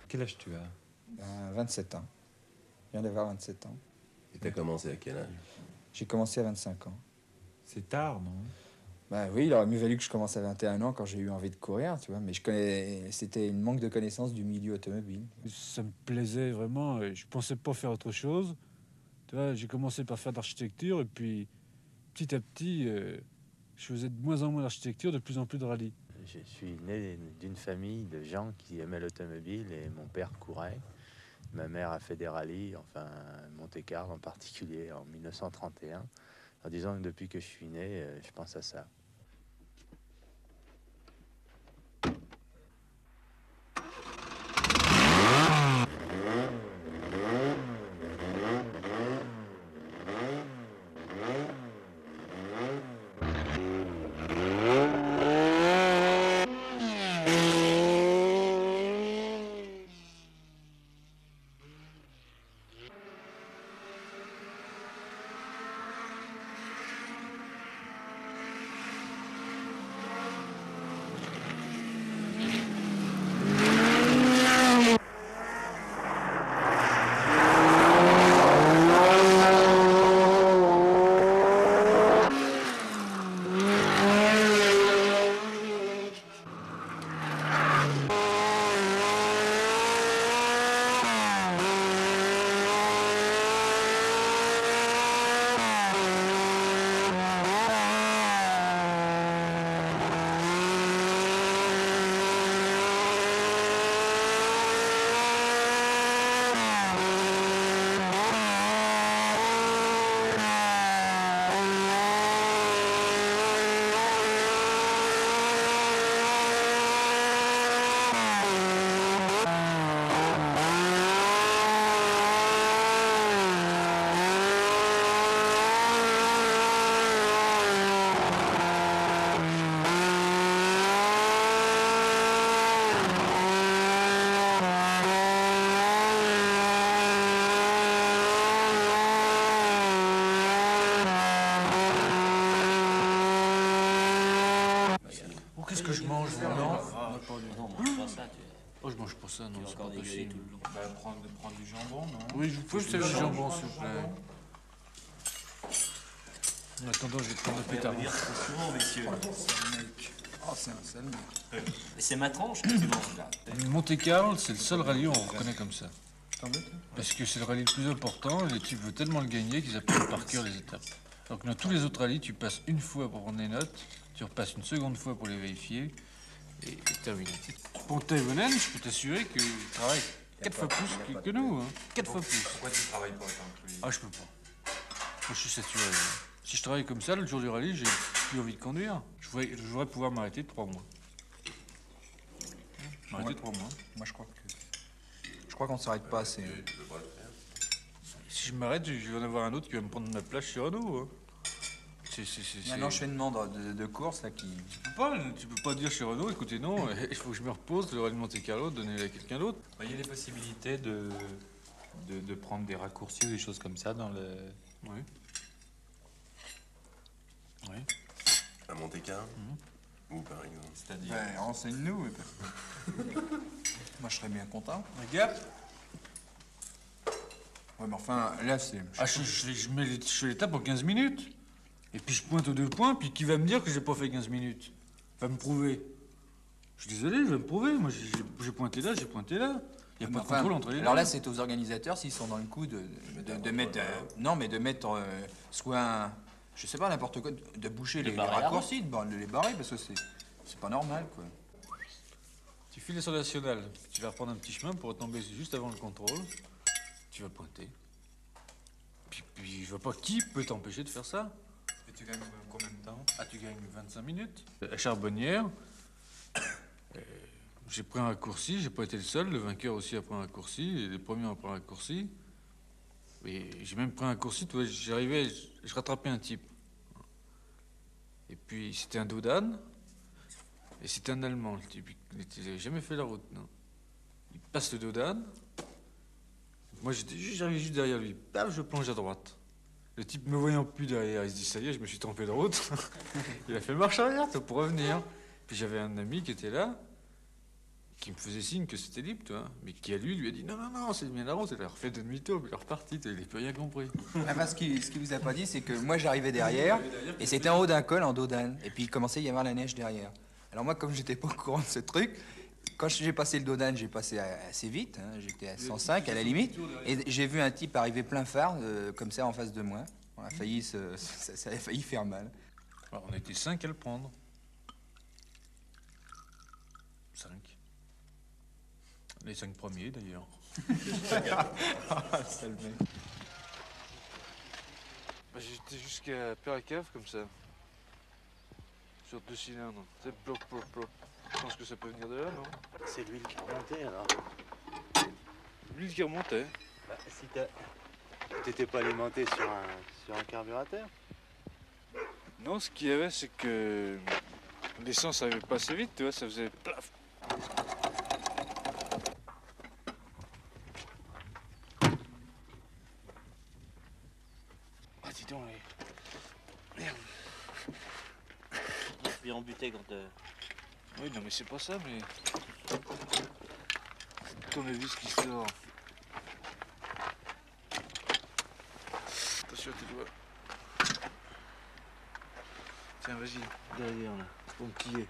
Quel âge tu as? 27 ans. Je viens d'avoir 27 ans. Et t'as commencé à quel âge? J'ai commencé à 25 ans. C'est tard, non? Ben oui, il aurait mieux valu que je commence à 21 ans quand j'ai eu envie de courir, tu vois. Mais c'était une manque de connaissance du milieu automobile. Ça me plaisait vraiment. Je pensais pas faire autre chose. Tu vois, j'ai commencé par faire de l'architecture et puis petit à petit, je faisais de moins en moins d'architecture, de plus en plus de rallye. Je suis né d'une famille de gens qui aimaient l'automobile et mon père courait. Ma mère a fait des rallyes, enfin Monte-Carlo en particulier en 1931. En disant que depuis que je suis né, je pense à ça. Qu'est-ce que je mange maintenant? Non, mange pas ça. Oh, je mange pas ça, non, Tu vas c'est pas encore dégueuler possible. tout le long. Bah, prendre du jambon, non? Oui, je peux me servir du jambon, s'il vous plaît. En attendant, je vais prendre un Je vais pétard. vous dire souvent, messieurs. Oh, c'est un sale mec. Mais c'est ma tranche que tu manges là. Monte-Carlo, c'est le seul rallye où on reconnaît comme ça. Parce que c'est le rallye le plus important et les types veulent tellement le gagner qu'ils apprennent par cœur les étapes. Alors que dans tous les autres rallyes, tu passes une fois pour prendre des notes, tu repasses une seconde fois pour les vérifier et terminé. Pont-Avenel, je peux t'assurer qu'ils travaillent 4 fois plus que nous. 4 fois plus. Pourquoi tu travailles pas autant que lui? Ah, je peux pas. Moi, je suis saturé. Si je travaille comme ça, le jour du rallye, j'ai plus envie de conduire. Je voudrais pouvoir m'arrêter de 3 mois. M'arrêter de 3 mois. Moi, je crois qu'on s'arrête pas assez. Si je m'arrête, je vais en avoir un autre qui va me prendre ma place chez Renault. Hein. Il y a un enchaînement de courses là qui... Tu peux pas dire chez Renault, écoutez, non, il faut que je me repose, le rallye de Monte-Carlo, donner à quelqu'un d'autre. Bah, il y a des possibilités de prendre des raccourcis ou des choses comme ça dans le... Oui. Oui. À Monte-Carlo? Ou par exemple? C'est-à-dire... Ben, renseigne-nous. Moi, je serais bien content. La Gap. Ouais, mais enfin, là, c'est... Ah, je fais l'étape en 15 minutes. Et puis je pointe aux 2 points, puis qui va me dire que j'ai pas fait 15 minutes? Va me prouver. Je suis désolé, je vais me prouver. Moi, j'ai pointé là, j'ai pointé là. Il n'y a pas de contrôle entre les deux. Alors là, c'est aux organisateurs s'ils sont dans le coup de mettre... non, mais de mettre soit un... Je sais pas, n'importe quoi, de boucher les barrer raccourcis, de les barrer, parce que c'est pas normal, quoi. Tu files sur la nationale, tu vas reprendre un petit chemin pour retomber juste avant le contrôle. Tu vas pointer. Puis je vois pas qui peut t'empêcher de faire ça. Et tu gagnes combien de temps? Ah, tu gagnes 25 minutes. À Charbonnières, j'ai pris un raccourci, j'ai pas été le seul, le vainqueur aussi a pris un raccourci, et les premiers ont pris un raccourci. Et j'ai même pris un raccourci, tu vois, j'arrivais, je rattrapais un type. Et puis c'était un dos d'âne, et c'était un Allemand, le type. Il n'avait jamais fait la route, non. Il passe le dos d'âne. Moi, j'arrive juste derrière lui. Paf, je plonge à droite. Le type me voyant plus derrière, il se dit, ça y est, je me suis trompé de route. Il a fait marche arrière, pour revenir. Puis j'avais un ami qui était là. qui me faisait signe que c'était libre, tu vois. Mais qui, à lui a dit non, non, non, c'est bien la route. Il a refait demi-tour, puis il est reparti, tu vois, il n'a plus rien compris. Ah, parce que ce qu'il vous a pas dit, c'est que moi j'arrivais derrière, et c'était en haut d'un col, en dos d'âne. Et puis il commençait à y avoir la neige derrière. Alors moi, comme j'étais pas au courant de ce truc, quand j'ai passé le dos d'âne, j'ai passé assez vite. Hein, j'étais à 105 à la limite. Et j'ai vu un type arriver plein phare, comme ça, en face de moi. On a failli ça a failli faire mal. Alors, on était 5 à le prendre. 5. Les 5 premiers, d'ailleurs. Sale mec. Bah, j'étais jusqu'à Perracave, comme ça. Sur 2 cylindres. C'est bloc, bloc, bloc. Je pense que ça peut venir de là, non? C'est l'huile qui remontait alors. L'huile qui remontait. Bah, si t'étais pas alimenté sur un carburateur. Non, ce qu'il y avait, c'est que l'essence arrivait pas assez vite, tu vois, ça faisait plaf. Ah, dis donc, Je suis embuté quand... Oui, non, mais c'est pas ça, mais. Tournevis qui sort. Attention à tes doigts. Tiens, vas-y, derrière là, ton quillet.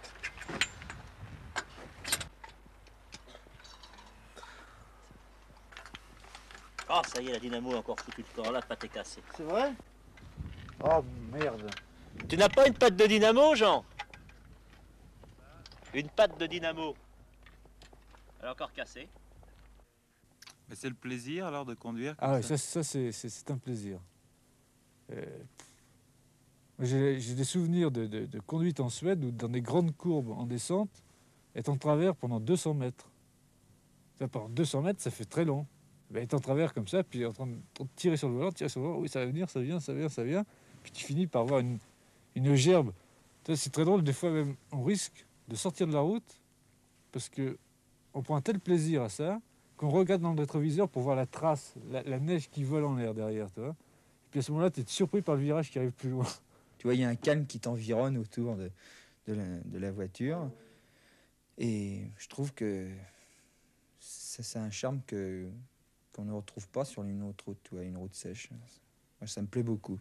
Ah, ça y est, la dynamo a encore foutu le camp. La patte est cassée. c'est vrai? Oh merde. Tu n'as pas une patte de dynamo, Jean? Une patte de dynamo. Elle est encore cassée. Mais c'est le plaisir alors de conduire Ah comme ouais, ça c'est un plaisir. J'ai des souvenirs de conduite en Suède où dans des grandes courbes en descente, être en travers pendant 200 mètres. Ça, pendant 200 mètres, ça fait très long. Ben, être en travers comme ça, puis en train de tirer sur le volant, oui ça va venir, ça vient, ça vient, ça vient. Puis tu finis par voir une gerbe. C'est très drôle, des fois même on risque de sortir de la route parce que on prend un tel plaisir à ça qu'on regarde dans le rétroviseur pour voir la trace, la neige qui vole en l'air derrière, tu vois. Et puis à ce moment-là, tu es surpris par le virage qui arrive plus loin. Tu vois, il y a un calme qui t'environne autour de la voiture. Et je trouve que c'est un charme qu'on ne retrouve pas sur une autre route, tu vois, une route sèche. Moi, ça me plaît beaucoup.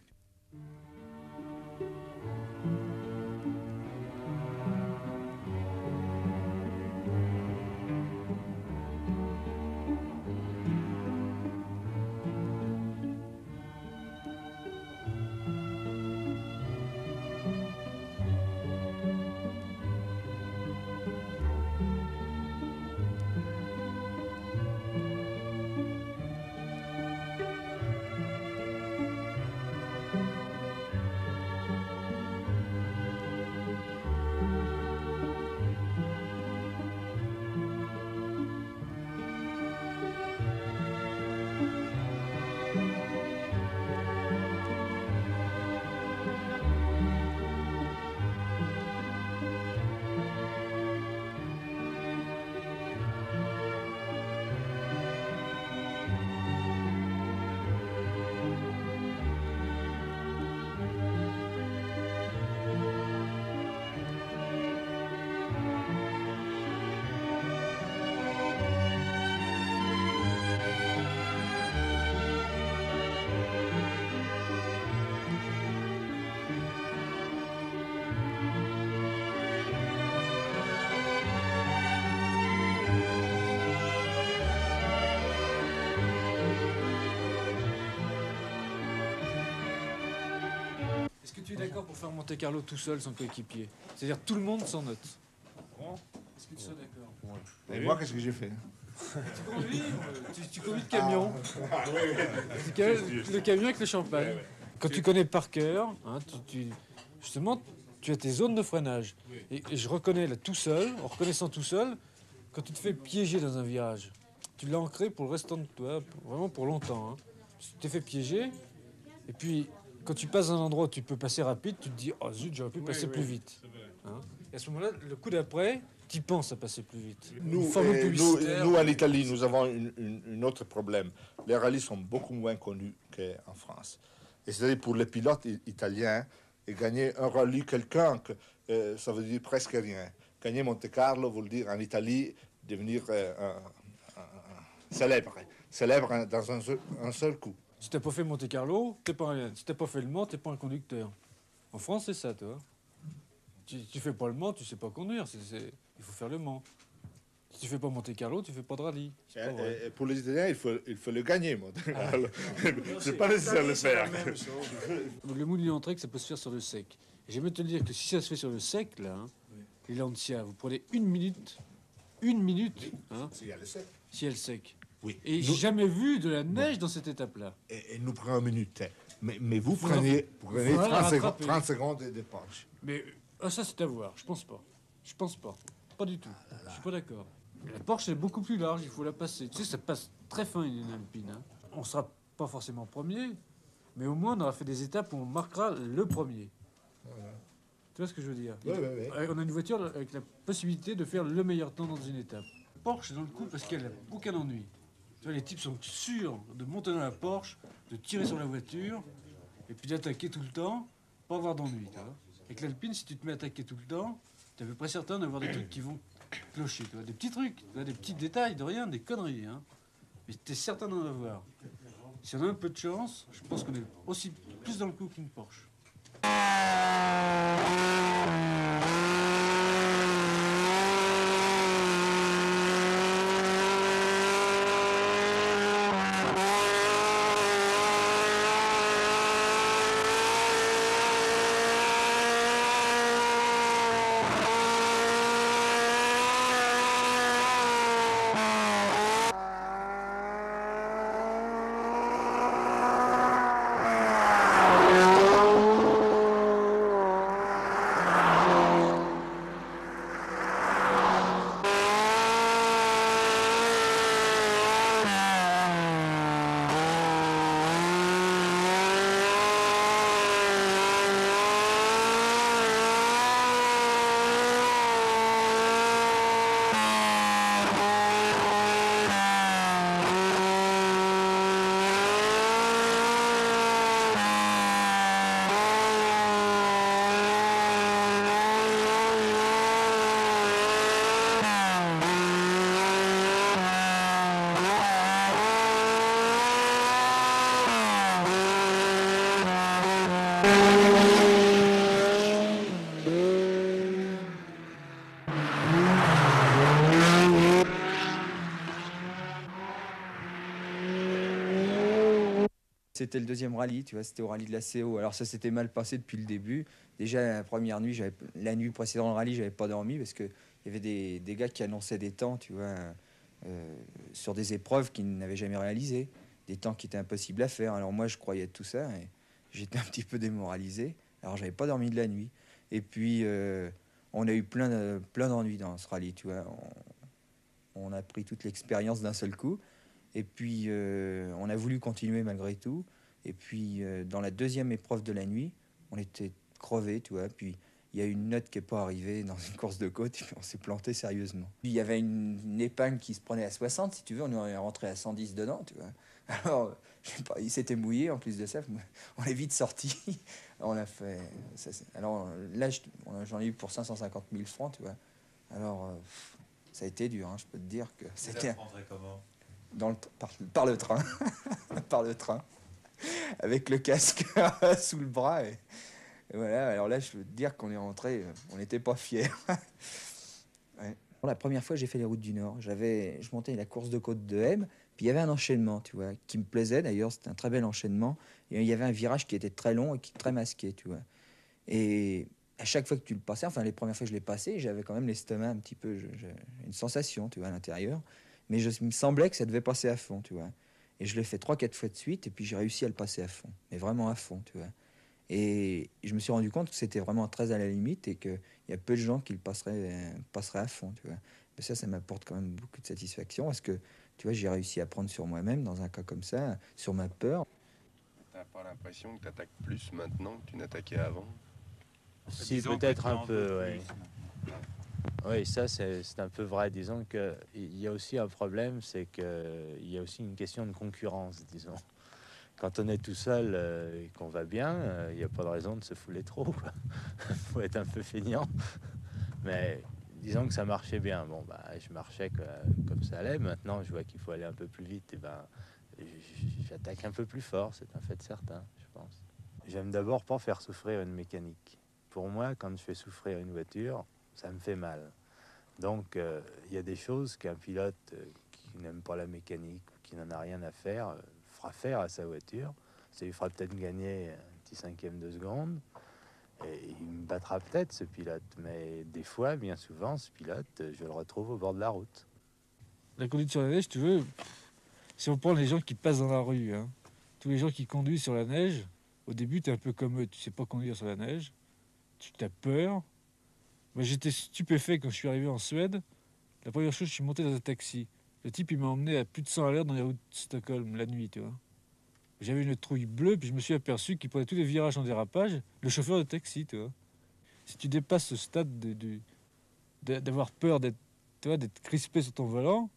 Est-ce que tu es d'accord pour faire Monte Carlo tout seul sans coéquipier? C'est-à-dire tout le monde s'en note. Est-ce que tu es d'accord? Et moi, qu'est-ce que j'ai fait? Tu conduis, tu conduis le camion. Le camion avec le champagne. Quand tu connais par cœur, hein, justement, tu as tes zones de freinage. Et je reconnais là tout seul, en reconnaissant tout seul, quand tu te fais piéger dans un virage, tu l'as ancré pour le restant de toi, vraiment pour longtemps. Hein. Tu t'es fait piéger, et puis quand tu passes dans un endroit où tu peux passer rapide, tu te dis « Oh zut, j'aurais pu passer plus vite. Hein. Et à ce moment-là, le coup d'après, tu penses à passer plus vite. Nous, en Italie, nous avons un autre problème. Les rallyes sont beaucoup moins connus qu'en France. Et c'est-à-dire pour les pilotes italiens, et gagner un rallye quelqu'un, ça veut dire presque rien. Gagner Monte Carlo veut dire en Italie devenir célèbre. Célèbre dans un seul coup. Si t'as pas fait Monte Carlo, t'es pas rien. Si t'as pas fait le Mans, t'es pas un conducteur. En France, c'est ça, toi. Tu fais pas le Mans, tu sais pas conduire. Il faut faire le Mans. Si tu fais pas Monte Carlo, tu fais pas de rallye. C'est pas vrai. Et pour les Italiens, il faut le gagner, moi. C'est pas nécessaire de le faire. Le moulin en trek, ça peut se faire sur le sec. Et j'aime te dire que si ça se fait sur le sec, là, les Lancia, vous prenez une minute, hein, S'il y a le sec. si elle sec. Oui. Et j'ai jamais vu de la neige dans cette étape-là. Et nous prenons une minute. Mais vous Voilà. prenez Voilà, 30 secondes de punch. Mais ça, c'est à voir. Je pense pas. Je pense pas. Pas du tout. Je suis pas d'accord. La Porsche est beaucoup plus large. Il faut la passer. Tu sais, ça passe très fin une Alpine. Hein. On sera pas forcément premier, mais au moins on aura fait des étapes où on marquera le premier. Voilà. Tu vois ce que je veux dire? Oui, oui, oui. On a une voiture avec la possibilité de faire le meilleur temps dans une étape. Porsche est dans le coup parce qu'elle n'a aucun ennui. Tu vois, les types sont sûrs de monter dans la Porsche, de tirer sur la voiture, et puis d'attaquer tout le temps, pas avoir d'ennui. Tu vois. Avec l'Alpine, si tu te mets à attaquer tout le temps, tu es à peu près certain d'avoir des trucs qui vont clocher. Tu vois. Des petits trucs, tu vois, des petits détails de rien, des conneries. Hein. Mais tu es certain d'en avoir. Si on a un peu de chance, je pense qu'on est aussi plus dans le coup qu'une Porsche. C'était le deuxième rallye, tu vois, c'était au rallye de la CO. Alors ça s'était mal passé depuis le début. Déjà la première nuit, la nuit précédente au rallye, j'avais pas dormi parce que il y avait des gars qui annonçaient des temps, tu vois, sur des épreuves qu'ils n'avaient jamais réalisées, des temps qui étaient impossibles à faire. Alors moi, je croyais tout ça et j'étais un petit peu démoralisé. Alors j'avais pas dormi de la nuit. Et puis on a eu plein d'ennuis dans ce rallye, tu vois. On a pris toute l'expérience d'un seul coup. Et puis, on a voulu continuer malgré tout. Et puis, dans la deuxième épreuve de la nuit, on était crevés, tu vois. Puis, il y a une note qui n'est pas arrivée dans une course de côte. Et puis, on s'est planté sérieusement. Puis, il y avait une épingle qui se prenait à 60, si tu veux. On est rentré à 110 dedans, tu vois. Alors, je sais pas, il s'était mouillé en plus de ça. On est vite sorti. On a fait... alors là, j'en ai eu pour 550 000 francs, tu vois. Alors, ça a été dur, hein, je peux te dire que c'était... comment par le train, par le train, avec le casque sous le bras. Et voilà, alors là, je peux te dire qu'on est rentré, on n'était pas fiers. Ouais. La première fois, j'ai fait les routes du Nord. Je montais la course de côte de M, puis il y avait un enchaînement, tu vois, qui me plaisait d'ailleurs, c'était un très bel enchaînement. Et il y avait un virage qui était très long et qui très masqué, tu vois. Et à chaque fois que tu le passais, enfin les premières fois que je l'ai passé, j'avais quand même l'estomac un petit peu, une sensation, tu vois, à l'intérieur. Mais il me semblait que ça devait passer à fond, tu vois. Et je l'ai fait 3-4 fois de suite, et puis j'ai réussi à le passer à fond. Mais vraiment à fond, tu vois. Et je me suis rendu compte que c'était vraiment très à la limite, et qu'il y a peu de gens qui le passeraient à fond, tu vois. Mais ça m'apporte quand même beaucoup de satisfaction, parce que, tu vois, j'ai réussi à prendre sur moi-même, dans un cas comme ça, sur ma peur. T'as pas l'impression que t'attaques plus maintenant que tu n'attaquais avant? Si, Disons peut-être que tu un en peu, veux ouais. plus. Oui, ça c'est un peu vrai. Disons qu'il y a aussi un problème, c'est qu'il y a aussi une question de concurrence, disons. Quand on est tout seul et qu'on va bien, il n'y a pas de raison de se fouler trop, quoi. Faut être un peu feignant. Mais disons que ça marchait bien. Bon, bah, je marchais comme ça allait. Maintenant, je vois qu'il faut aller un peu plus vite. Et ben, j'attaque un peu plus fort, c'est un fait certain, je pense. J'aime d'abord pas faire souffrir une mécanique. Pour moi, quand je fais souffrir une voiture, ça me fait mal. Donc, il y a des choses qu'un pilote qui n'aime pas la mécanique, qui n'en a rien à faire, fera faire à sa voiture. Ça lui fera peut-être gagner un petit cinquième de seconde. Et il me battra peut-être, ce pilote. Mais des fois, bien souvent, ce pilote, je le retrouve au bord de la route. La conduite sur la neige, tu veux, si on prend les gens qui passent dans la rue, hein, tous les gens qui conduisent sur la neige, au début, tu es un peu comme eux, tu sais pas conduire sur la neige, tu as peur. Moi, j'étais stupéfait quand je suis arrivé en Suède. La première chose, je suis monté dans un taxi. Le type, il m'a emmené à plus de 100 à l'heure dans les routes de Stockholm, la nuit, tu vois. J'avais une trouille bleue, puis je me suis aperçu qu'il prenait tous les virages en dérapage, le chauffeur de taxi, tu vois. Si tu dépasses ce stade d'avoir peur d'être crispé sur ton volant,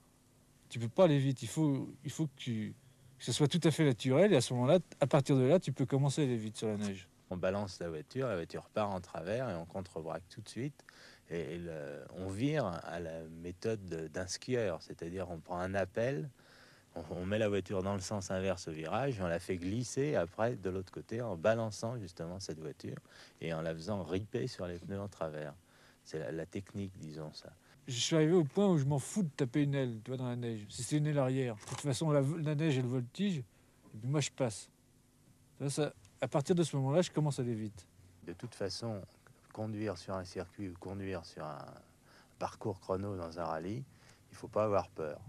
tu peux pas aller vite. Il faut que ce soit tout à fait naturel, et à ce moment-là, à partir de là, tu peux commencer à aller vite sur la neige. On balance la voiture part en travers et on contre-braque tout de suite. On vire à la méthode d'un skieur, c'est-à-dire on prend un appel, on met la voiture dans le sens inverse au virage, et on la fait glisser après de l'autre côté en balançant justement cette voiture et en la faisant ripper sur les pneus en travers. C'est la technique, disons ça. Je suis arrivé au point où je m'en fous de taper une aile, tu vois, dans la neige. Si c'est une aile arrière, de toute façon, la neige et le voltige, et puis moi je passe. À partir de ce moment-là, je commence à aller vite. De toute façon, conduire sur un circuit ou conduire sur un parcours chrono dans un rallye, il ne faut pas avoir peur.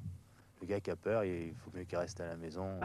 Le gars qui a peur, il faut mieux qu'il reste à la maison.